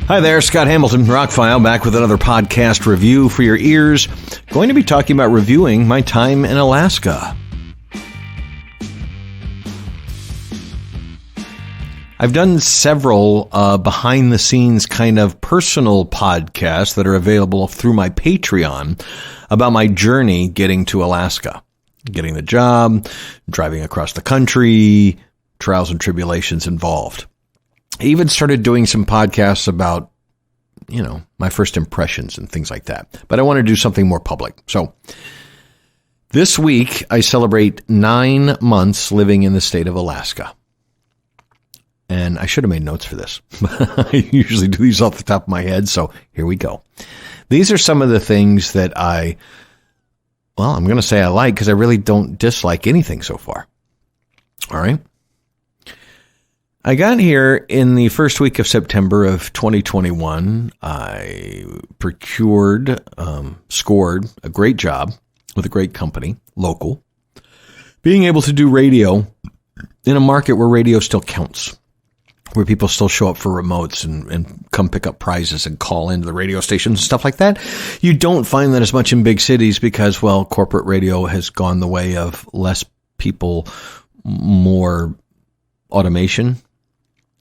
Hi there, Scott Hamilton, ROCKFILE, back with another podcast review for your ears. Going to be talking about reviewing my time in Alaska. I've done several behind-the-scenes kind of personal podcasts that are available through my Patreon about my journey getting to Alaska. Getting the job, driving across the country, trials and tribulations involved. I even started doing some podcasts about, my first impressions and things like that. But I want to do something more public. So this week, I celebrate 9 months living in the state of Alaska. And I should have made notes for this. I usually do these off the top of my head, so here we go. These are some of the things that I'm going to say I like because I really don't dislike anything so far. All right. I got here in the first week of September of 2021. I scored a great job with a great company, local, being able to do radio in a market where radio still counts, where people still show up for remotes and come pick up prizes and call into the radio stations and stuff like that. You don't find that as much in big cities because, corporate radio has gone the way of less people, more automation.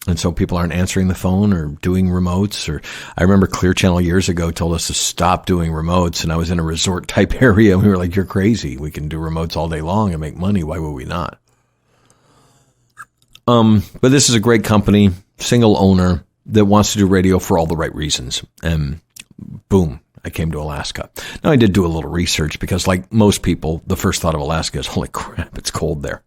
And so people aren't answering the phone or doing remotes. Or I remember Clear Channel years ago told us to stop doing remotes. And I was in a resort type area. And we were like, you're crazy. We can do remotes all day long and make money. Why would we not? But this is a great company, single owner that wants to do radio for all the right reasons. And boom, I came to Alaska. Now I did do a little research because like most people, the first thought of Alaska is, holy crap, it's cold there.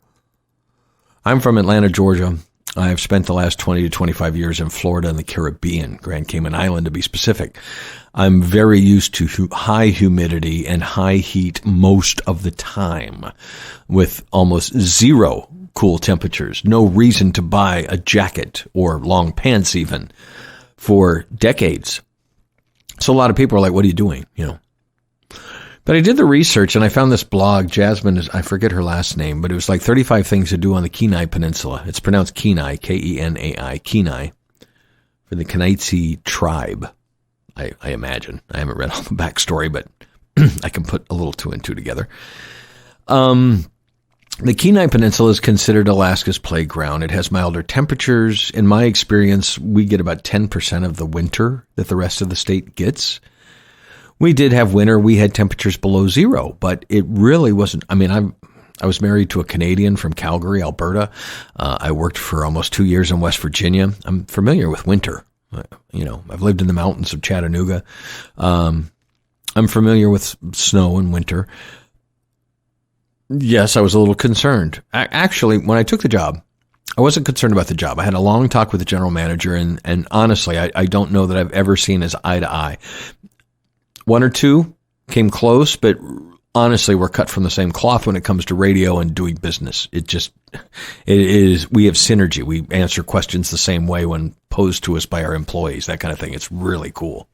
I'm from Atlanta, Georgia. I have spent the last 20 to 25 years in Florida and the Caribbean, Grand Cayman Island to be specific. I'm very used to high humidity and high heat most of the time with almost zero cool temperatures. No reason to buy a jacket or long pants even for decades. So a lot of people are like, what are you doing? But I did the research and I found this blog. Jasmine I forget her last name, but it was like 35 things to do on the Kenai Peninsula. It's pronounced Kenai, Kenai, Kenai, for the Kenaitze tribe, I imagine. I haven't read all the backstory, but I can put a little 2 and 2 together. The Kenai Peninsula is considered Alaska's playground. It has milder temperatures. In my experience, we get about 10% of the winter that the rest of the state gets. We did have winter. We had temperatures below zero, but it really wasn't. I was married to a Canadian from Calgary, Alberta. I worked for almost 2 years in West Virginia. I'm familiar with winter. I've lived in the mountains of Chattanooga. I'm familiar with snow and winter. Yes, I was a little concerned. Actually, when I took the job, I wasn't concerned about the job. I had a long talk with the general manager, and honestly, I don't know that I've ever seen us eye to eye. 1 or 2 came close, but honestly, we're cut from the same cloth when it comes to radio and doing business. We have synergy. We answer questions the same way when posed to us by our employees, that kind of thing. It's really cool.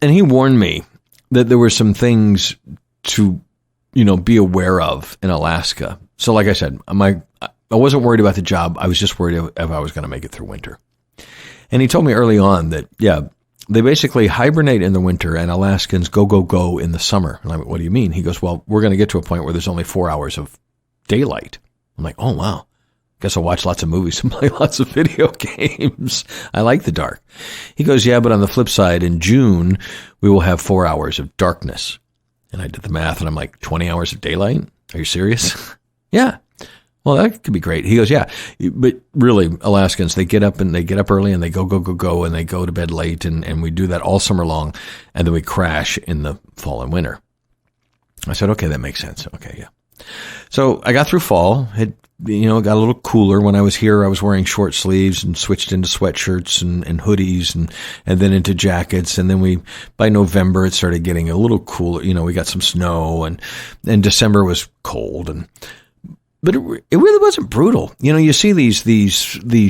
And he warned me that there were some things to, be aware of in Alaska. So like I said, I wasn't worried about the job. I was just worried if I was going to make it through winter. And he told me early on that, they basically hibernate in the winter and Alaskans go in the summer. And I'm like, what do you mean? He goes, well, we're going to get to a point where there's only 4 hours of daylight. I'm like, oh, wow. Guess I'll watch lots of movies and play lots of video games. I like the dark. He goes, yeah, but on the flip side, in June, we will have 4 hours of darkness. And I did the math and I'm like, 20 hours of daylight? Are you serious? Yeah. Well, that could be great. He goes, yeah, but really, Alaskans, they get up early and they go, and they go to bed late, and we do that all summer long, and then we crash in the fall and winter. I said, okay, that makes sense. Okay, yeah. So I got through fall. It got a little cooler. When I was here, I was wearing short sleeves and switched into sweatshirts and hoodies and then into jackets. And then by November, it started getting a little cooler. We got some snow and December was cold but it really wasn't brutal. You see these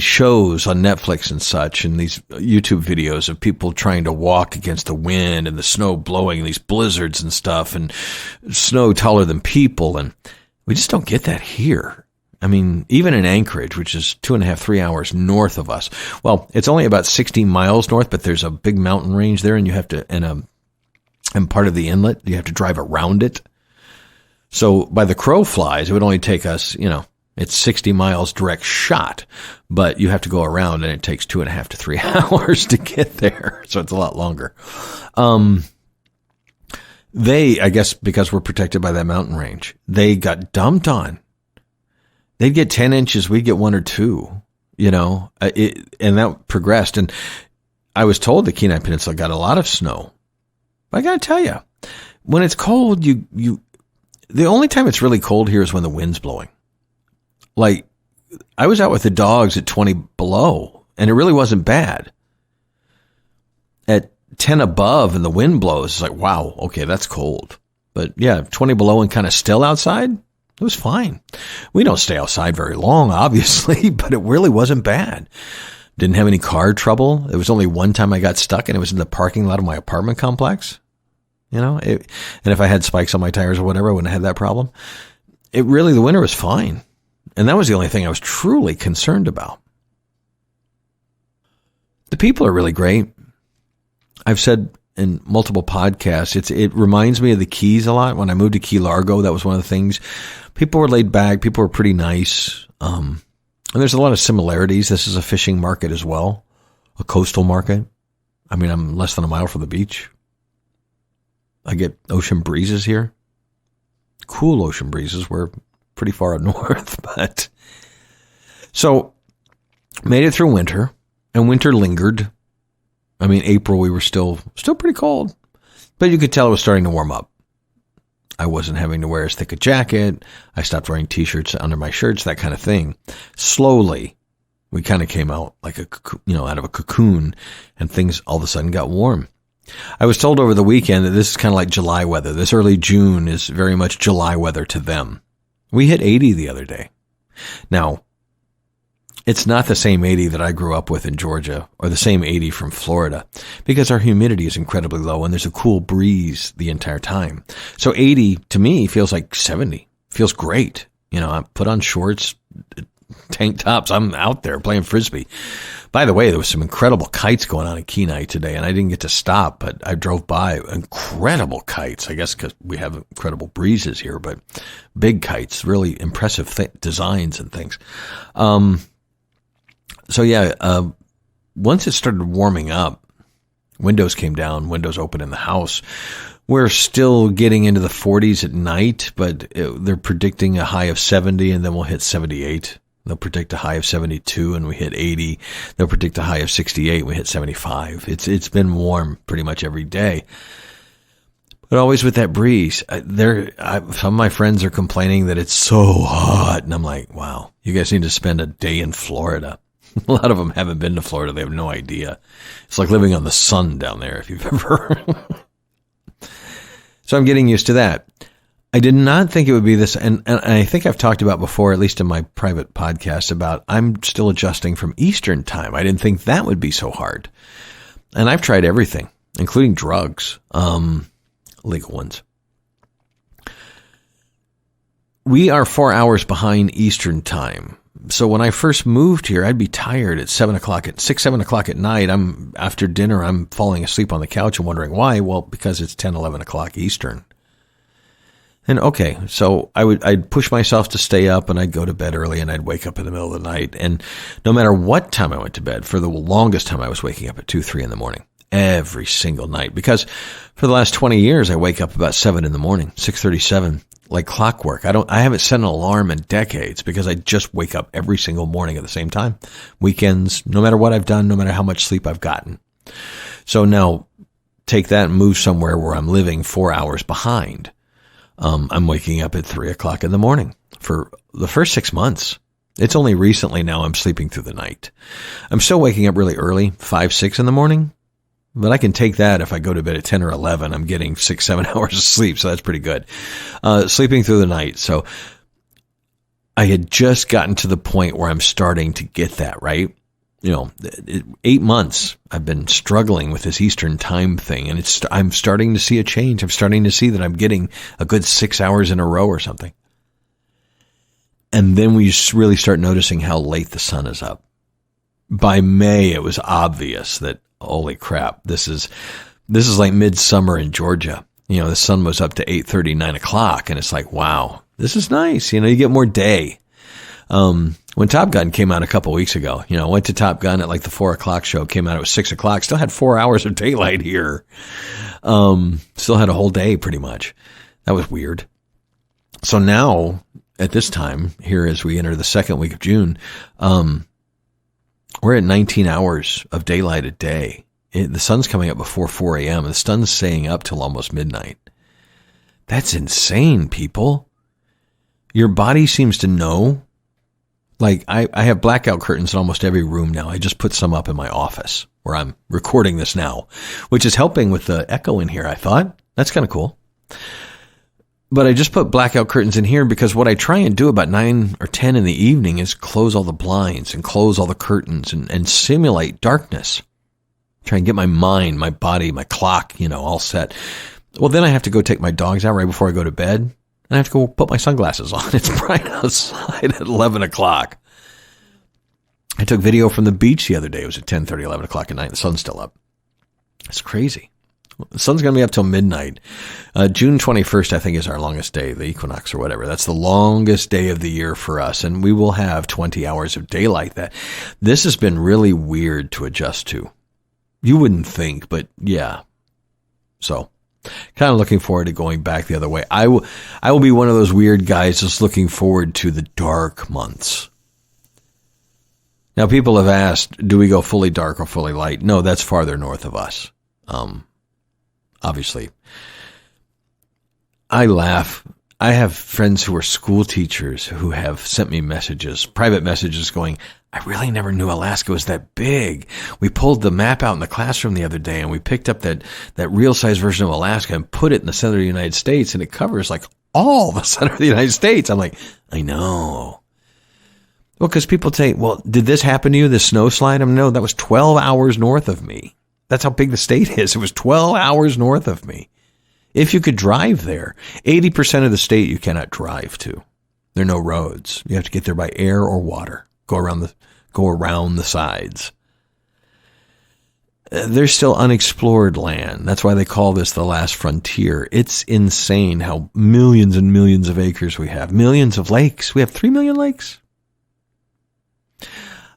shows on Netflix and such, and these YouTube videos of people trying to walk against the wind and the snow blowing, and these blizzards and stuff, and snow taller than people, and we just don't get that here. I mean, even in Anchorage, which is 2.5, 3 hours north of us. Well, it's only about 60 miles north, but there's a big mountain range there, and you have to, and part of the inlet, you have to drive around it. So by the crow flies, it would only take us, it's 60 miles direct shot, but you have to go around, and it takes 2.5 to 3 hours to get there. So it's a lot longer. I guess because we're protected by that mountain range, they got dumped on. They'd get 10 inches, we'd get 1 or 2, and that progressed. And I was told the Kenai Peninsula got a lot of snow. But I got to tell you, when it's cold, the only time it's really cold here is when the wind's blowing. Like, I was out with the dogs at 20 below, and it really wasn't bad. At 10 above and the wind blows, it's like, wow, okay, that's cold. But yeah, 20 below and kind of still outside, it was fine. We don't stay outside very long, obviously, but it really wasn't bad. Didn't have any car trouble. There was only one time I got stuck, and it was in the parking lot of my apartment complex. And if I had spikes on my tires or whatever, I wouldn't have had that problem. The winter was fine. And that was the only thing I was truly concerned about. The people are really great. I've said in multiple podcasts, it reminds me of the Keys a lot. When I moved to Key Largo, that was one of the things. People were laid back. People were pretty nice. And there's a lot of similarities. This is a fishing market as well, a coastal market. I mean, I'm less than a mile from the beach. I get ocean breezes here. Cool ocean breezes. We're pretty far up north, but so made it through winter, and winter lingered. I mean, April, we were still pretty cold, but you could tell it was starting to warm up. I wasn't having to wear as thick a jacket. I stopped wearing t-shirts under my shirts, that kind of thing. Slowly, we kind of came out like out of a cocoon, and things all of a sudden got warm. I was told over the weekend that this is kind of like July weather. This early June is very much July weather to them. We hit 80 the other day. Now, it's not the same 80 that I grew up with in Georgia or the same 80 from Florida, because our humidity is incredibly low and there's a cool breeze the entire time. So 80 to me feels like 70. Feels great. I put on shorts, tank tops. I'm out there playing Frisbee. By the way, there was some incredible kites going on in Kenai today, and I didn't get to stop, but I drove by. Incredible kites, I guess because we have incredible breezes here, but big kites, really impressive designs and things. Once it started warming up, windows came down, windows open in the house. We're still getting into the 40s at night, but they're predicting a high of 70, and then we'll hit 78. They'll predict a high of 72 and we hit 80. They'll predict a high of 68 and we hit 75. It's been warm pretty much every day. But always with that breeze. Some of my friends are complaining that it's so hot. And I'm like, wow, you guys need to spend a day in Florida. A lot of them haven't been to Florida. They have no idea. It's like living on the sun down there if you've ever. So I'm getting used to that. I did not think it would be this, and I think I've talked about before, at least in my private podcast, about I'm still adjusting from Eastern time. I didn't think that would be so hard. And I've tried everything, including drugs, legal ones. We are 4 hours behind Eastern time. So when I first moved here, I'd be tired at 7 o'clock at night. After dinner, I'm falling asleep on the couch and wondering why. Well, because it's 10, 11 o'clock Eastern. And okay, so I'd push myself to stay up, and I'd go to bed early, and I'd wake up in the middle of the night. And no matter what time I went to bed, for the longest time I was waking up at 2, 3 in the morning every single night, because for the last 20 years I wake up about 7 in the morning, 6:37, like clockwork. I haven't set an alarm in decades because I just wake up every single morning at the same time. Weekends, no matter what I've done, no matter how much sleep I've gotten. So now take that and move somewhere where I'm living 4 hours behind. I'm waking up at 3 o'clock in the morning for the first 6 months. It's only recently now I'm sleeping through the night. I'm still waking up really early, 5, 6 in the morning, but I can take that if I go to bed at 10 or 11. I'm getting 6, 7 hours of sleep, so that's pretty good. Sleeping through the night. So I had just gotten to the point where I'm starting to get that, right? 8 months I've been struggling with this Eastern time thing, and I'm starting to see a change. I'm starting to see that I'm getting a good 6 hours in a row or something. And then we really start noticing how late the sun is up. By May, it was obvious that, holy crap, this is like midsummer in Georgia. The sun was up to 8:30, 9 o'clock, and it's like, wow, this is nice. You get more day. When Top Gun came out a couple weeks ago, went to Top Gun at like the 4 o'clock show, came out, it was 6 o'clock, still had 4 hours of daylight here. Still had a whole day pretty much. That was weird. So now, at this time, here as we enter the second week of June, we're at 19 hours of daylight a day. The sun's coming up before 4 a.m. and the sun's staying up till almost midnight. That's insane, people. Your body seems to know. Like, I have blackout curtains in almost every room now. I just put some up in my office where I'm recording this now, which is helping with the echo in here, I thought. That's kind of cool. But I just put blackout curtains in here because what I try and do about 9 or 10 in the evening is close all the blinds and close all the curtains and simulate darkness. Try and get my mind, my body, my clock, all set. Well, then I have to go take my dogs out right before I go to bed. And I have to go put my sunglasses on. It's bright outside at 11 o'clock. I took video from the beach the other day. It was at 10:30, 11 o'clock at night. The sun's still up. It's crazy. The sun's going to be up till midnight. June 21st, I think, is our longest day, the equinox or whatever. That's the longest day of the year for us, and we will have 20 hours of daylight. This has been really weird to adjust to. You wouldn't think, but yeah. So, kind of looking forward to going back the other way. I will be one of those weird guys just looking forward to the dark months. Now, people have asked, do we go fully dark or fully light? No, that's farther north of us. Obviously. I laugh. I have friends who are school teachers who have sent me messages, private messages going, I really never knew Alaska was that big. We pulled the map out in the classroom the other day and we picked up that real size version of Alaska and put it in the center of the United States, and it covers like all the center of the United States. I'm like, I know. Well, because people say, well, did this happen to you, this snow slide? No, that was 12 hours north of me. That's how big the state is. It was 12 hours north of me. If you could drive there, 80% of the state you cannot drive to. There are no roads. You have to get there by air or water. Go around the sides. There's still unexplored land. That's why they call this the last frontier. It's insane how millions and millions of acres we have. Millions of lakes. We have 3 million lakes.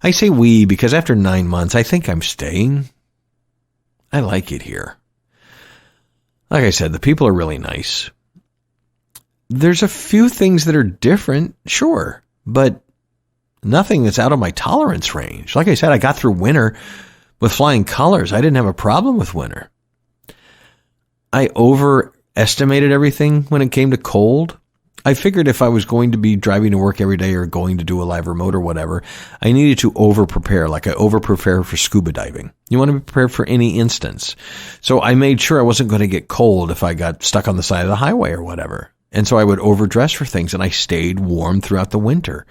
I say we because after 9 months, I think I'm staying. I like it here. Like I said, the people are really nice. There's a few things that are different, sure, but nothing that's out of my tolerance range. Like I said, I got through winter with flying colors. I didn't have a problem with winter. I overestimated everything when it came to cold. I figured if I was going to be driving to work every day or going to do a live remote or whatever, I needed to over-prepare, like I over-prepare for scuba diving. You want to be prepared for any instance. So I made sure I wasn't going to get cold if I got stuck on the side of the highway or whatever. And so I would overdress for things, and I stayed warm throughout the winter.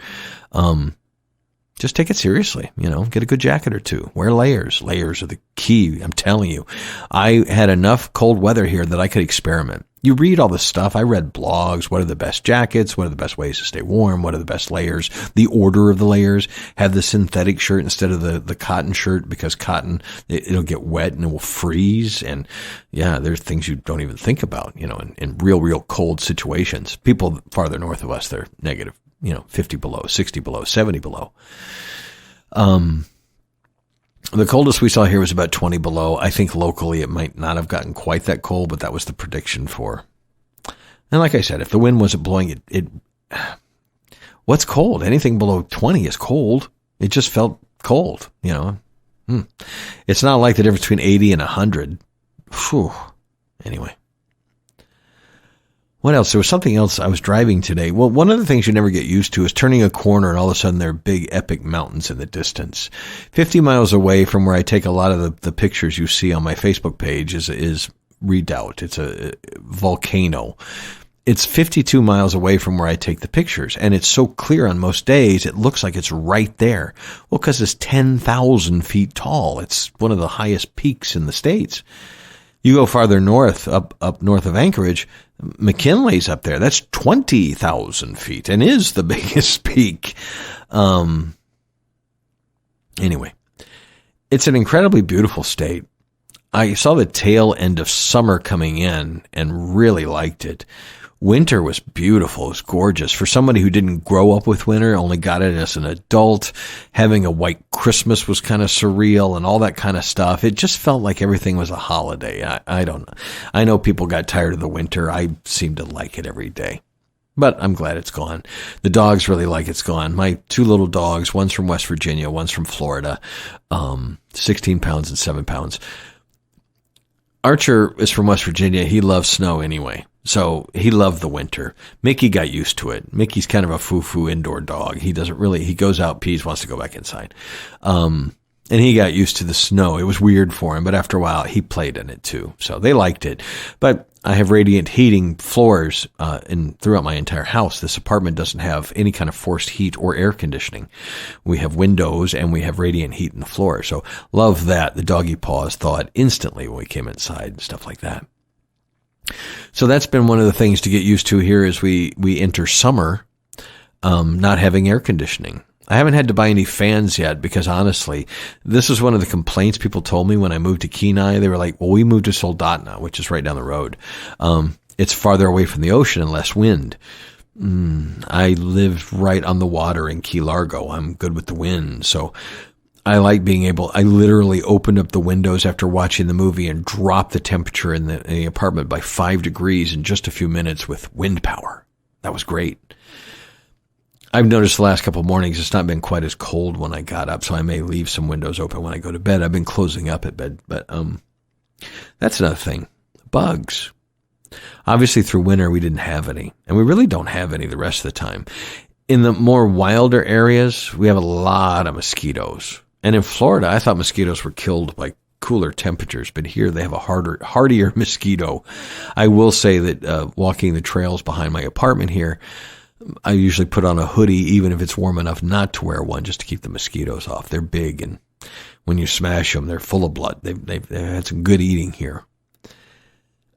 Just take it seriously, get a good jacket or two. Wear layers. Layers are the key, I'm telling you. I had enough cold weather here that I could experiment. You read all this stuff. I read blogs. What are the best jackets? What are the best ways to stay warm? What are the best layers? The order of the layers. Have the synthetic shirt instead of the cotton shirt, because cotton, it'll get wet and it will freeze. And yeah, there's things you don't even think about, in real cold situations. People farther north of us, they're negative, 50 below, 60 below, 70 below. The coldest we saw here was about 20 below. I think locally it might not have gotten quite that cold, but that was the prediction for. And like I said, if the wind wasn't blowing, what's cold? Anything below 20 is cold. It just felt cold, It's not like the difference between 80 and 100. Phew. Anyway. What else? There was something else. I was driving today. Well, one of the things you never get used to is turning a corner and all of a sudden there are big epic mountains in the distance. 50 miles away from where I take a lot of the pictures you see on my Facebook page is Redoubt. It's a volcano. It's 52 miles away from where I take the pictures, and it's so clear on most days it looks like it's right there. Well, because it's 10,000 feet tall. It's one of the highest peaks in the States. You go farther north, up north of Anchorage, McKinley's up there. That's 20,000 feet and is the biggest peak. Anyway, it's an incredibly beautiful state. I saw the tail end of summer coming in and really liked it. Winter was beautiful. It was gorgeous. For somebody who didn't grow up with winter, only got it as an adult, having a white Christmas was kind of surreal and all that kind of stuff. It just felt like everything was a holiday. I don't know. I know people got tired of the winter. I seem to like it every day. But I'm glad it's gone. The dogs really like it's gone. My two little dogs, one's from West Virginia, one's from Florida, 16 pounds and 7 pounds. Archer is from West Virginia. He loves snow anyway. So he loved the winter. Mickey got used to it. Mickey's kind of a foo-foo indoor dog. He goes out, pees, wants to go back inside. And he got used to the snow. It was weird for him, but after a while, he played in it too. So they liked it. But I have radiant heating floors throughout my entire house. This apartment doesn't have any kind of forced heat or air conditioning. We have windows and we have radiant heat in the floor. So love that. The doggy paws thawed instantly when we came inside and stuff like that. So that's been one of the things to get used to here as we enter summer, not having air conditioning. I haven't had to buy any fans yet because honestly, this is one of the complaints people told me when I moved to Kenai. They were like, well, we moved to Soldotna, which is right down the road. It's farther away from the ocean and less wind. I live right on the water in Key Largo. I'm good with the wind. So I like I literally opened up the windows after watching the movie and dropped the temperature in the apartment by 5 degrees in just a few minutes with wind power. That was great. I've noticed the last couple of mornings it's not been quite as cold when I got up, so I may leave some windows open when I go to bed. I've been closing up at bed, but that's another thing. Bugs. Obviously, through winter, we didn't have any, and we really don't have any the rest of the time. In the more wilder areas, we have a lot of mosquitoes. And in Florida, I thought mosquitoes were killed by cooler temperatures, but here they have a hardier mosquito. I will say that walking the trails behind my apartment here, I usually put on a hoodie, even if it's warm enough not to wear one, just to keep the mosquitoes off. They're big, and when you smash them, they're full of blood. They've had some good eating here.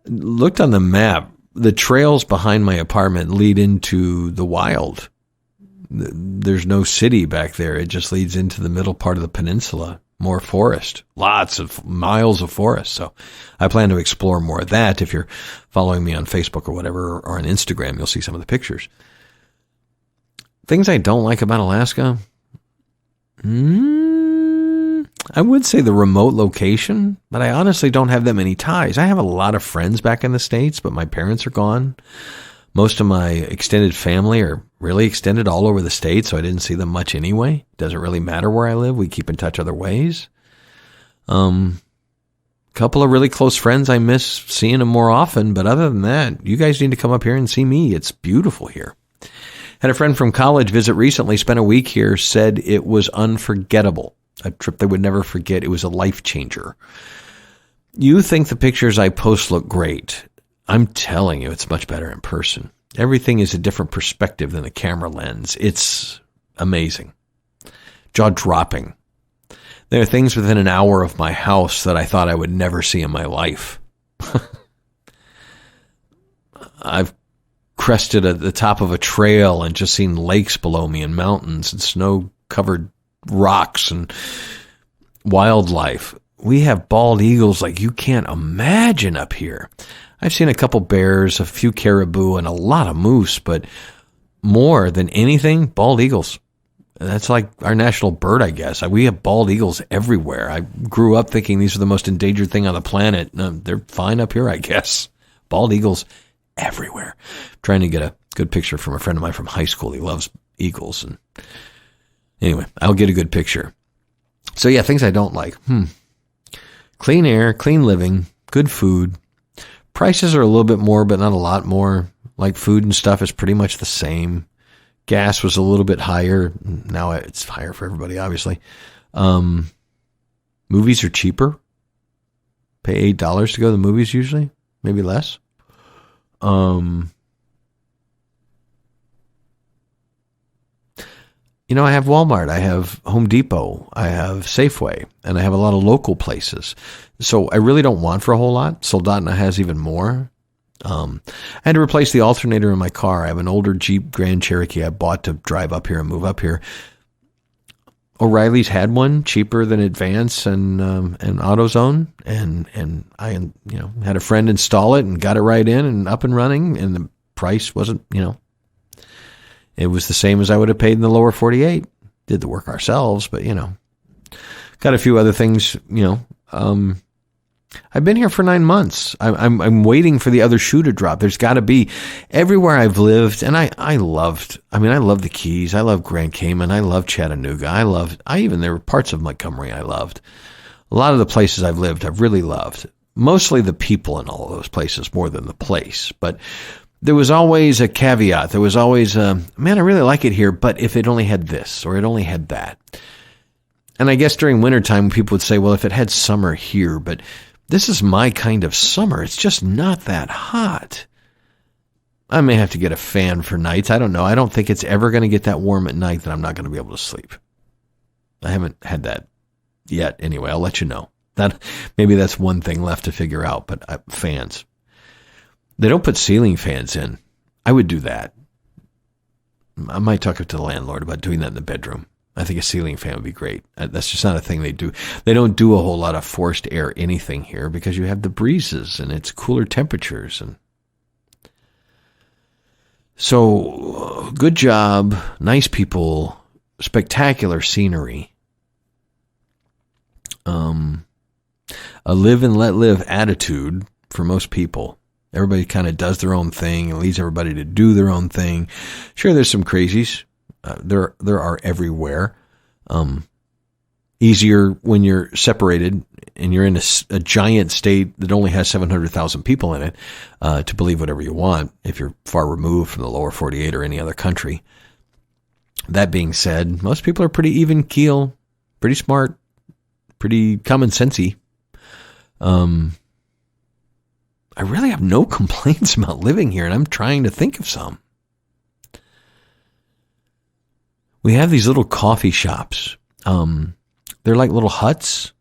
Looked on the map. The trails behind my apartment lead into the wild. There's no city back there. It just leads into the middle part of the peninsula. More forest. Lots of miles of forest. So I plan to explore more of that. If you're following me on Facebook or whatever, or on Instagram, you'll see some of the pictures. Things I don't like about Alaska? I would say the remote location, but I honestly don't have that many ties. I have a lot of friends back in the States, but my parents are gone. Most of my extended family are really extended all over the state, so I didn't see them much anyway. Doesn't really matter where I live. We keep in touch other ways. Couple of really close friends, I miss seeing them more often, but other than that, you guys need to come up here and see me. It's beautiful here. Had a friend from college visit recently, spent a week here, said it was unforgettable. A trip they would never forget. It was a life changer. You think the pictures I post look great. I'm telling you, it's much better in person. Everything is a different perspective than a camera lens. It's amazing. Jaw-dropping. There are things within an hour of my house that I thought I would never see in my life. I've crested at the top of a trail and just seen lakes below me and mountains and snow-covered rocks and wildlife. We have bald eagles like you can't imagine up here. I've seen a couple bears, a few caribou, and a lot of moose, but more than anything, bald eagles. That's like our national bird, I guess. We have bald eagles everywhere. I grew up thinking these are the most endangered thing on the planet. They're fine up here, I guess. Bald eagles everywhere. I'm trying to get a good picture from a friend of mine from high school. He loves eagles. And anyway, I'll get a good picture. So yeah, things I don't like. Clean air, clean living, good food. Prices are a little bit more, but not a lot more. Like food and stuff is pretty much the same. Gas was a little bit higher. Now it's higher for everybody, obviously. Movies are cheaper. Pay $8 to go to the movies usually, maybe less. I have Walmart, I have Home Depot, I have Safeway, and I have a lot of local places. So I really don't want for a whole lot. Soldotna has even more. I had to replace the alternator in my car. I have an older Jeep Grand Cherokee I bought to drive up here and move up here. O'Reilly's had one cheaper than Advance and AutoZone, and I had a friend install it and got it right in and up and running, and the price wasn't, it was the same as I would have paid in the lower 48. Did the work ourselves, but got a few other things, I've been here for 9 months. I'm waiting for the other shoe to drop. There's got to be. Everywhere I've lived, and I love the Keys. I love Grand Cayman. I love Chattanooga. There were parts of Montgomery I loved. A lot of the places I've lived, I've really loved. Mostly the people in all of those places more than the place. But there was always a caveat. There was always I really like it here, but if it only had this or it only had that. And I guess during wintertime, people would say, well, if it had summer here, but this is my kind of summer. It's just not that hot. I may have to get a fan for nights. I don't know. I don't think it's ever going to get that warm at night that I'm not going to be able to sleep. I haven't had that yet. Anyway, I'll let you know. Maybe that's one thing left to figure out, but fans. They don't put ceiling fans in. I would do that. I might talk to the landlord about doing that in the bedroom. I think a ceiling fan would be great. That's just not a thing they do. They don't do a whole lot of forced air anything here because you have the breezes and it's cooler temperatures. And so, good job, nice people, spectacular scenery. A live and let live attitude for most people. Everybody kind of does their own thing and leaves everybody to do their own thing. Sure, there's some crazies. There are everywhere. Easier when you're separated and you're in a giant state that only has 700,000 people in it to believe whatever you want if you're far removed from the lower 48 or any other country. That being said, most people are pretty even keel, pretty smart, pretty common sensey. I really have no complaints about living here, and I'm trying to think of some. We have these little coffee shops. They're like little huts.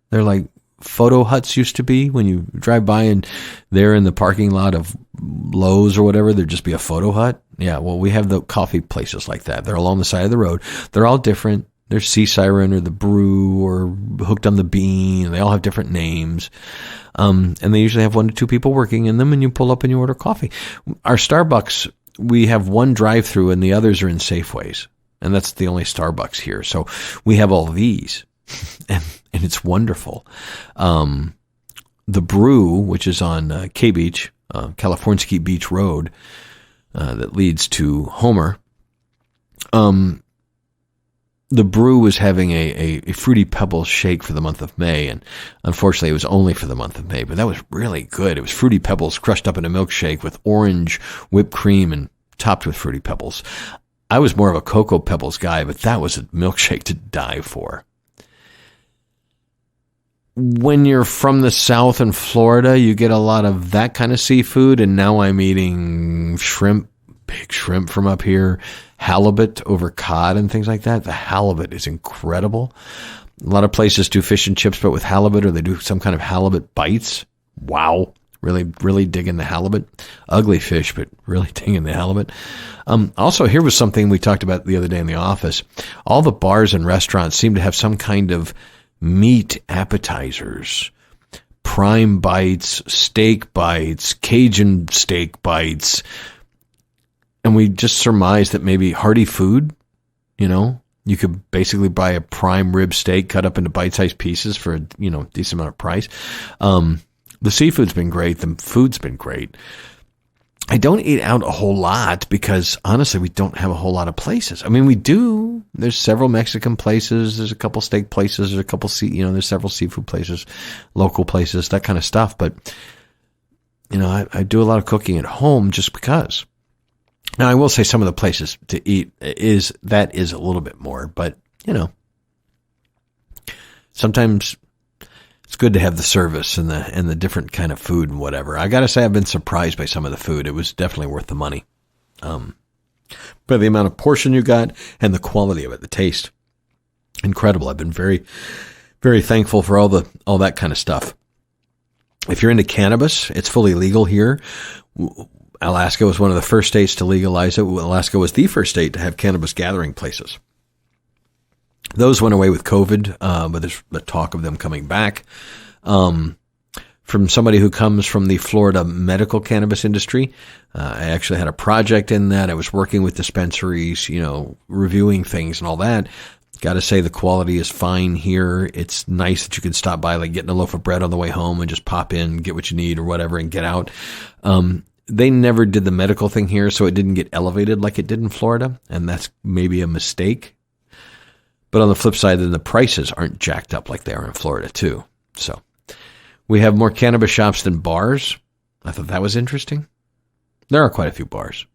They're like photo huts used to be when you drive by and they're in the parking lot of Lowe's or whatever. There'd just be a photo hut. Yeah, well, we have the coffee places like that. They're along the side of the road. They're all different. There's Sea Siren or the Brew or Hooked on the Bean. They all have different names. And they usually have 1 to 2 people working in them, and you pull up and you order coffee. Our Starbucks, we have one drive-through and the others are in Safeways. And that's the only Starbucks here. So we have all these, and it's wonderful. The Brew, which is on K Beach, California Beach Road, that leads to Homer. The Brew was having a Fruity Pebbles shake for the month of May, and unfortunately it was only for the month of May, but that was really good. It was Fruity Pebbles crushed up in a milkshake with orange whipped cream and topped with Fruity Pebbles. I was more of a Cocoa Pebbles guy, but that was a milkshake to die for. When you're from the South in Florida, you get a lot of that kind of seafood, and now I'm eating shrimp, big shrimp from up here, halibut over cod and things like that. The halibut is incredible. A lot of places do fish and chips, but with halibut, or they do some kind of halibut bites. Wow. Really, really digging the halibut. Ugly fish, but really digging the halibut. Also, here was something we talked about the other day in the office. All the bars and restaurants seem to have some kind of meat appetizers. Prime bites, steak bites, Cajun steak bites. And we just surmised that maybe hearty food, you could basically buy a prime rib steak cut up into bite-sized pieces for a, decent amount of price. The seafood's been great. The food's been great. I don't eat out a whole lot because, honestly, we don't have a whole lot of places. I mean, we do. There's several Mexican places. There's a couple steak places. There's a couple, there's several seafood places, local places, that kind of stuff. But, I do a lot of cooking at home just because. Now, I will say some of the places to eat is a little bit more, but, sometimes it's good to have the service and the different kind of food and whatever. I got to say, I've been surprised by some of the food. It was definitely worth the money. But by the amount of portion you got and the quality of it, the taste. Incredible. I've been very, very thankful for all that kind of stuff. If you're into cannabis, it's fully legal here. Alaska was one of the first states to legalize it. Alaska was the first state to have cannabis gathering places. Those went away with COVID, but there's the talk of them coming back. From somebody who comes from the Florida medical cannabis industry, I actually had a project in that. I was working with dispensaries, reviewing things and all that. Got to say the quality is fine here. It's nice that you can stop by, like getting a loaf of bread on the way home and just pop in, get what you need or whatever and get out. They never did the medical thing here, so it didn't get elevated like it did in Florida, and that's maybe a mistake. But on the flip side, then the prices aren't jacked up like they are in Florida too. So we have more cannabis shops than bars. I thought that was interesting. There are quite a few bars.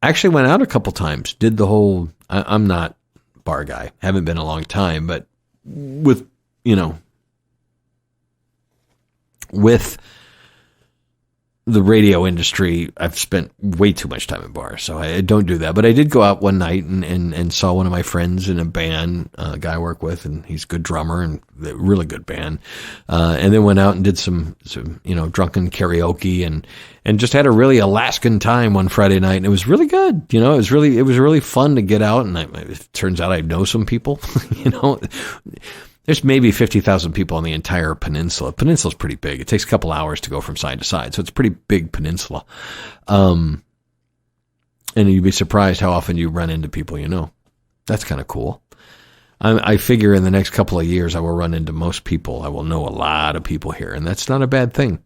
I actually went out a couple times, did the whole, I'm not a bar guy, haven't been a long time, but with the radio industry, I've spent way too much time in bars, so I don't do that. But I did go out one night and saw one of my friends in a band, a guy I work with, and he's a good drummer and a really good band. And then went out and did some drunken karaoke and just had a really Alaskan time one Friday night, and it was really good. It was really fun to get out, and it turns out I know some people. There's maybe 50,000 people on the entire peninsula. Peninsula's pretty big. It takes a couple hours to go from side to side, so it's a pretty big peninsula. And you'd be surprised how often you run into people you know. That's kind of cool. I figure in the next couple of years I will run into most people. I will know a lot of people here, and that's not a bad thing.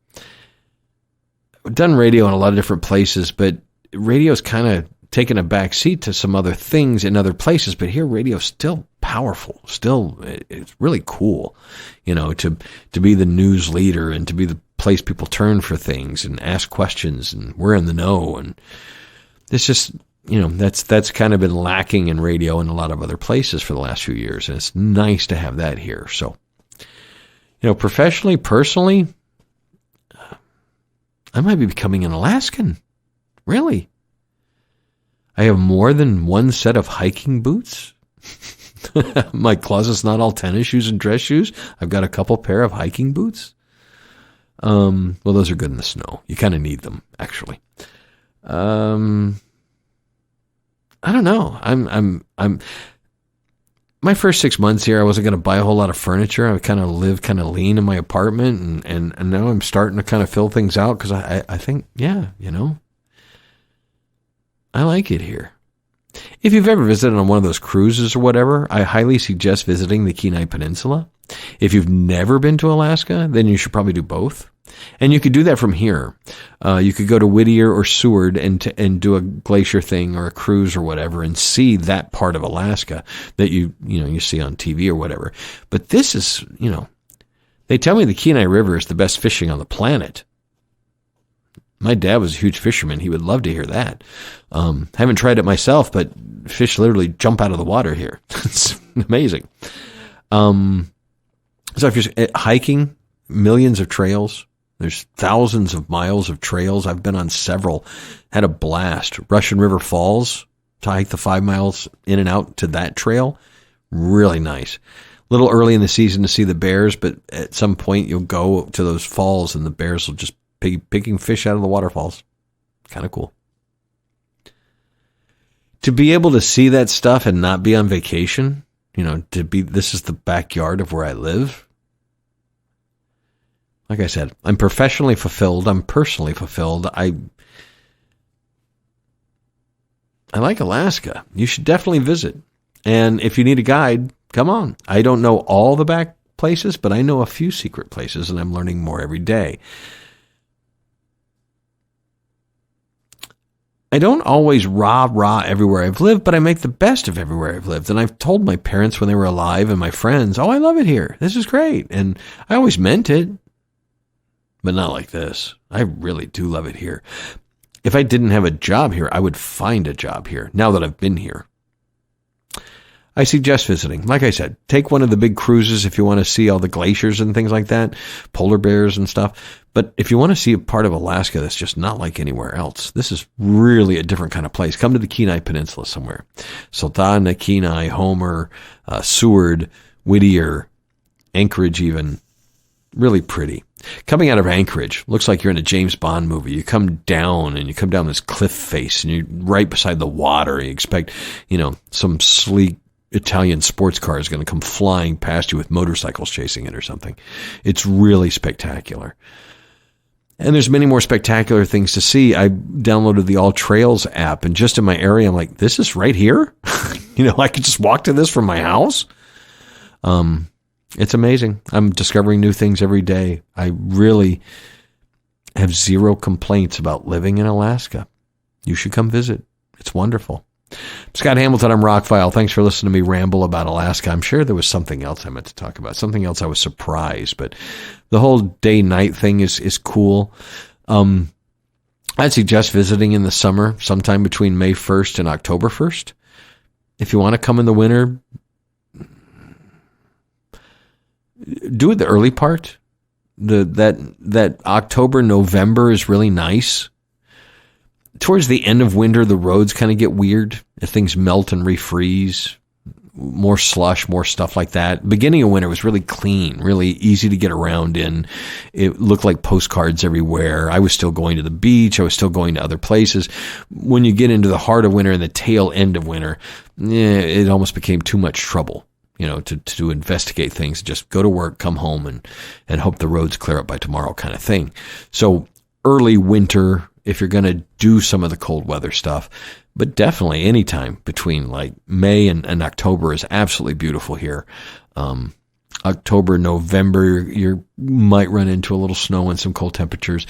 I've done radio in a lot of different places, but radio's kind of taken a back seat to some other things in other places, but here radio's still powerful. Still, it's really cool, to be the news leader and to be the place people turn for things and ask questions, and we're in the know. And it's just, that's kind of been lacking in radio in a lot of other places for the last few years. And it's nice to have that here. So, professionally, personally, I might be becoming an Alaskan. Really? I have more than one set of hiking boots. My closet's not all tennis shoes and dress shoes. I've got a couple pair of hiking boots. Well, those are good in the snow. You kind of need them, actually. I don't know. I'm my first 6 months here, I wasn't going to buy a whole lot of furniture. I kind of live kind of lean in my apartment, and now I'm starting to kind of fill things out because I think, I like it here. If you've ever visited on one of those cruises or whatever, I highly suggest visiting the Kenai Peninsula. If you've never been to Alaska, then you should probably do both. And you could do that from here. You could go to Whittier or Seward and do a glacier thing or a cruise or whatever and see that part of Alaska that you see on TV or whatever. But this is, they tell me the Kenai River is the best fishing on the planet. My dad was a huge fisherman. He would love to hear that. Haven't tried it myself, but fish literally jump out of the water here. It's amazing. So if you're hiking, millions of trails. There's thousands of miles of trails. I've been on several. Had a blast. Russian River Falls, to hike the 5 miles in and out to that trail. Really nice. A little early in the season to see the bears, but at some point you'll go to those falls and the bears will just picking fish out of the waterfalls. Kind of cool. To be able to see that stuff and not be on vacation, this is the backyard of where I live. Like I said, I'm professionally fulfilled. I'm personally fulfilled. I like Alaska. You should definitely visit. And if you need a guide, come on. I don't know all the back places, but I know a few secret places, and I'm learning more every day. I don't always rah everywhere I've lived, but I make the best of everywhere I've lived. And I've told my parents when they were alive and my friends, I love it here. This is great. And I always meant it, but not like this. I really do love it here. If I didn't have a job here, I would find a job here now that I've been here. I suggest visiting. Like I said, take one of the big cruises if you want to see all the glaciers and things like that, polar bears and stuff. But if you want to see a part of Alaska that's just not like anywhere else, this is really a different kind of place. Come to the Kenai Peninsula somewhere. Sultana, Kenai, Homer, Seward, Whittier, Anchorage even. Really pretty. Coming out of Anchorage, looks like you're in a James Bond movie. You come down this cliff face and you're right beside the water. You expect, some sleek Italian sports car is going to come flying past you with motorcycles chasing it or something. It's really spectacular. And there's many more spectacular things to see. I downloaded the All Trails app, and just in my area, I'm like, this is right here? I could just walk to this from my house? It's amazing. I'm discovering new things every day. I really have zero complaints about living in Alaska. You should come visit. It's wonderful. Scott Hamilton, I'm ROCKFILE. Thanks for listening to me ramble about Alaska. I'm sure there was something else I meant to talk about, something else I was surprised, but the whole day-night thing is cool. I'd suggest visiting in the summer, sometime between May 1st and October 1st. If you want to come in the winter, do it the early part. That October, November is really nice. Towards the end of winter, the roads kind of get weird. Things melt and refreeze. More slush, more stuff like that. Beginning of winter was really clean, really easy to get around in. It looked like postcards everywhere. I was still going to the beach. I was still going to other places. When you get into the heart of winter and the tail end of winter, it almost became too much trouble. To investigate things, just go to work, come home, and hope the roads clear up by tomorrow kind of thing. So early winter, if you're going to do some of the cold weather stuff, but definitely anytime between like May and October is absolutely beautiful here. October, November, you might run into a little snow and some cold temperatures.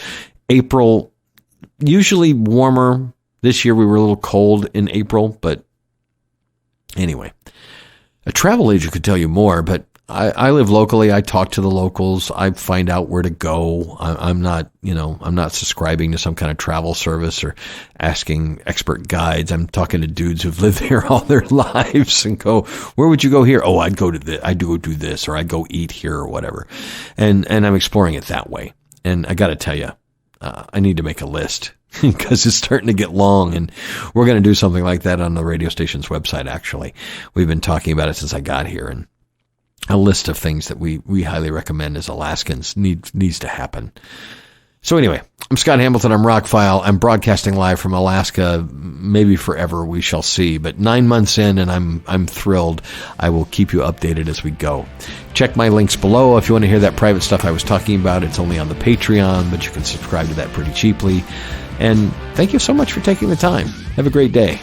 April, usually warmer. This year we were a little cold in April, but anyway. A travel agent could tell you more, but I live locally. I talk to the locals. I find out where to go. I'm not subscribing to some kind of travel service or asking expert guides. I'm talking to dudes who've lived there all their lives and go, where would you go here? Oh, I'd go to this. I'd go do this, or I'd go eat here or whatever. And I'm exploring it that way. And I got to tell you, I need to make a list because it's starting to get long, and we're going to do something like that on the radio station's website. Actually, we've been talking about it since I got here, and a list of things that we highly recommend as Alaskans needs to happen. So anyway, I'm Scott Hamilton. I'm ROCKFILE. I'm broadcasting live from Alaska, maybe forever. We shall see. But 9 months in, and I'm thrilled. I will keep you updated as we go. Check my links below if you want to hear that private stuff I was talking about. It's only on the Patreon, but you can subscribe to that pretty cheaply. And thank you so much for taking the time. Have a great day.